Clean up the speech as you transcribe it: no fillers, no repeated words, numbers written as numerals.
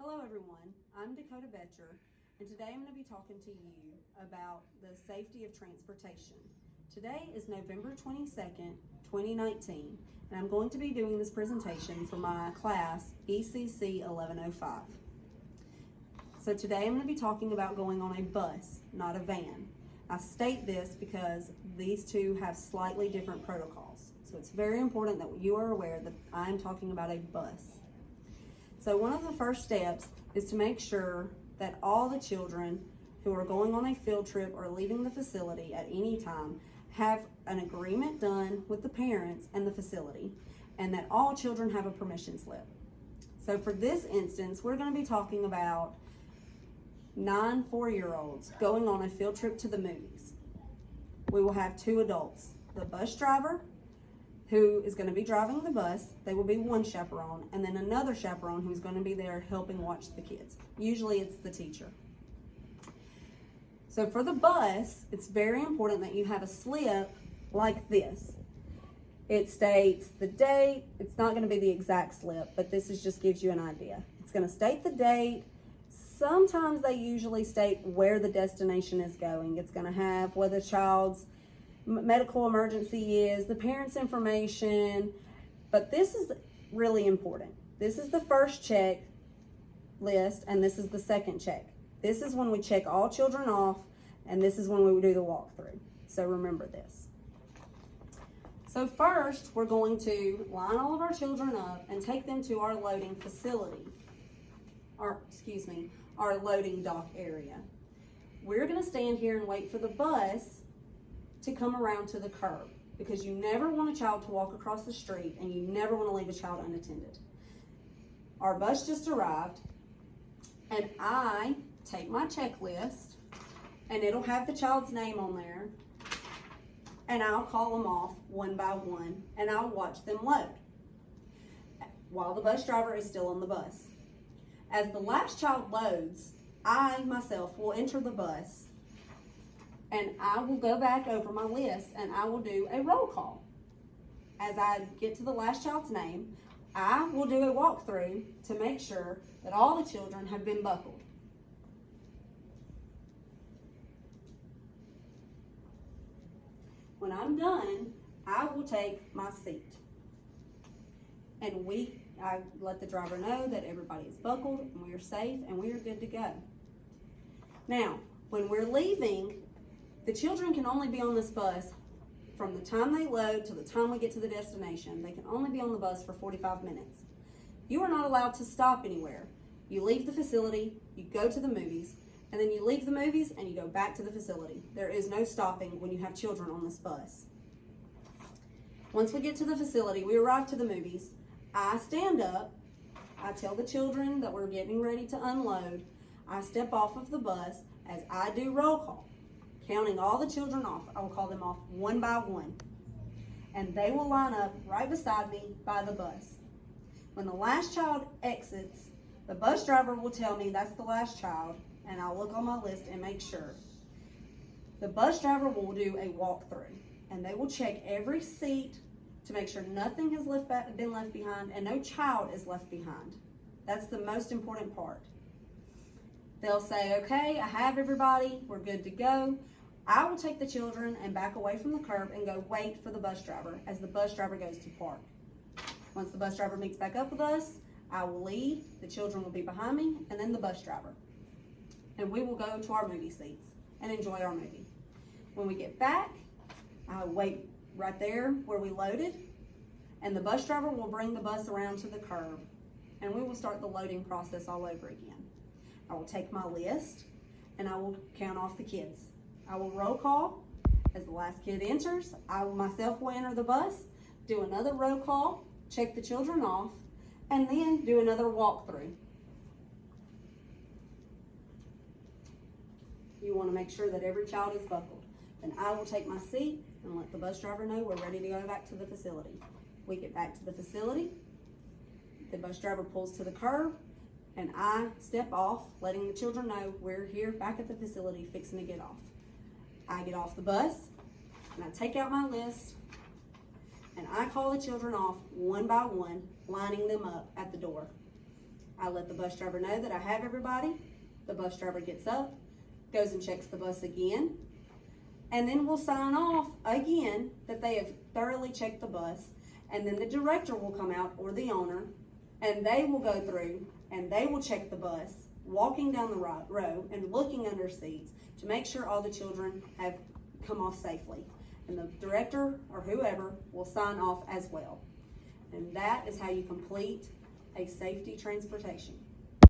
Hello everyone, I'm Dakota Boettcher, and today I'm going to be talking to you about the safety of transportation. Today is November 22nd, 2019, and I'm going to be doing this presentation for my class ECC 1105. So today I'm going to be talking about going on a bus, not a van. I state this because these two have slightly different protocols. So it's very important that you are aware that I'm talking about a bus. So one of the first steps is to make sure that all the children who are going on a field trip or leaving the facility at any time have an agreement done with the parents and the facility, and that all children have a permission slip. So for this instance, we're going to be talking about 9 4-year-olds going on a field trip to the movies. We will have 2 adults, the bus driver, who is going to be driving the bus. They will be one chaperone, and then another chaperone who's going to be there helping watch the kids. Usually it's the teacher. So for the bus, it's very important that you have a slip like this. It states the date. It's not going to be the exact slip, but this just gives you an idea. It's going to state the date. Sometimes they usually state where the destination is going. It's going to have where the child's medical emergency is, the parents' information, but this is really important. This is the first check list, and this is the second check. This is when we check all children off, and this is when we do the walkthrough. So remember this. So first, we're going to line all of our children up and take them to our loading facility, our loading dock area. We're going to stand here and wait for the bus to come around to the curb, because you never want a child to walk across the street, and you never want to leave a child unattended. Our bus just arrived, and I take my checklist, and it'll have the child's name on there, and I'll call them off one by one, and I'll watch them load while the bus driver is still on the bus. As the last child loads, I myself will enter the bus, and I will go back over my list and I will do a roll call. As I get to the last child's name, I will do a walkthrough to make sure that all the children have been buckled. When I'm done, I will take my seat. And I let the driver know that everybody is buckled and we are safe and we are good to go. Now, when we're leaving, the children can only be on this bus from the time they load to the time we get to the destination. They can only be on the bus for 45 minutes. You are not allowed to stop anywhere. You leave the facility, you go to the movies, and then you leave the movies and you go back to the facility. There is no stopping when you have children on this bus. Once we get to the facility, we arrive to the movies. I stand up. I tell the children that we're getting ready to unload. I step off of the bus as I do roll call. Counting all the children off, I will call them off one by one. And they will line up right beside me by the bus. When the last child exits, the bus driver will tell me that's the last child, and I'll look on my list and make sure. The bus driver will do a walkthrough, and they will check every seat to make sure nothing has been left behind and no child is left behind. That's the most important part. They'll say, okay, I have everybody, we're good to go. I will take the children and back away from the curb and go wait for the bus driver as the bus driver goes to park. Once the bus driver meets back up with us, I will leave, the children will be behind me, and then the bus driver. And we will go to our movie seats and enjoy our movie. When we get back, I wait right there where we loaded, and the bus driver will bring the bus around to the curb, and we will start the loading process all over again. I will take my list and I will count off the kids. I will roll call. As the last kid enters, I myself will enter the bus, do another roll call, check the children off, and then do another walkthrough. You want to make sure that every child is buckled. Then I will take my seat and let the bus driver know we're ready to go back to the facility. We get back to the facility, the bus driver pulls to the curb, and I step off, letting the children know we're here back at the facility fixing to get off. I get off the bus, and I take out my list, and I call the children off one by one, lining them up at the door. I let the bus driver know that I have everybody. The bus driver gets up, goes and checks the bus again, and then we'll sign off again that they have thoroughly checked the bus, and then the director will come out, or the owner, and they will go through and they will check the bus, walking down the row and looking under seats to make sure all the children have come off safely. And the director or whoever will sign off as well. And that is how you complete a safety transportation.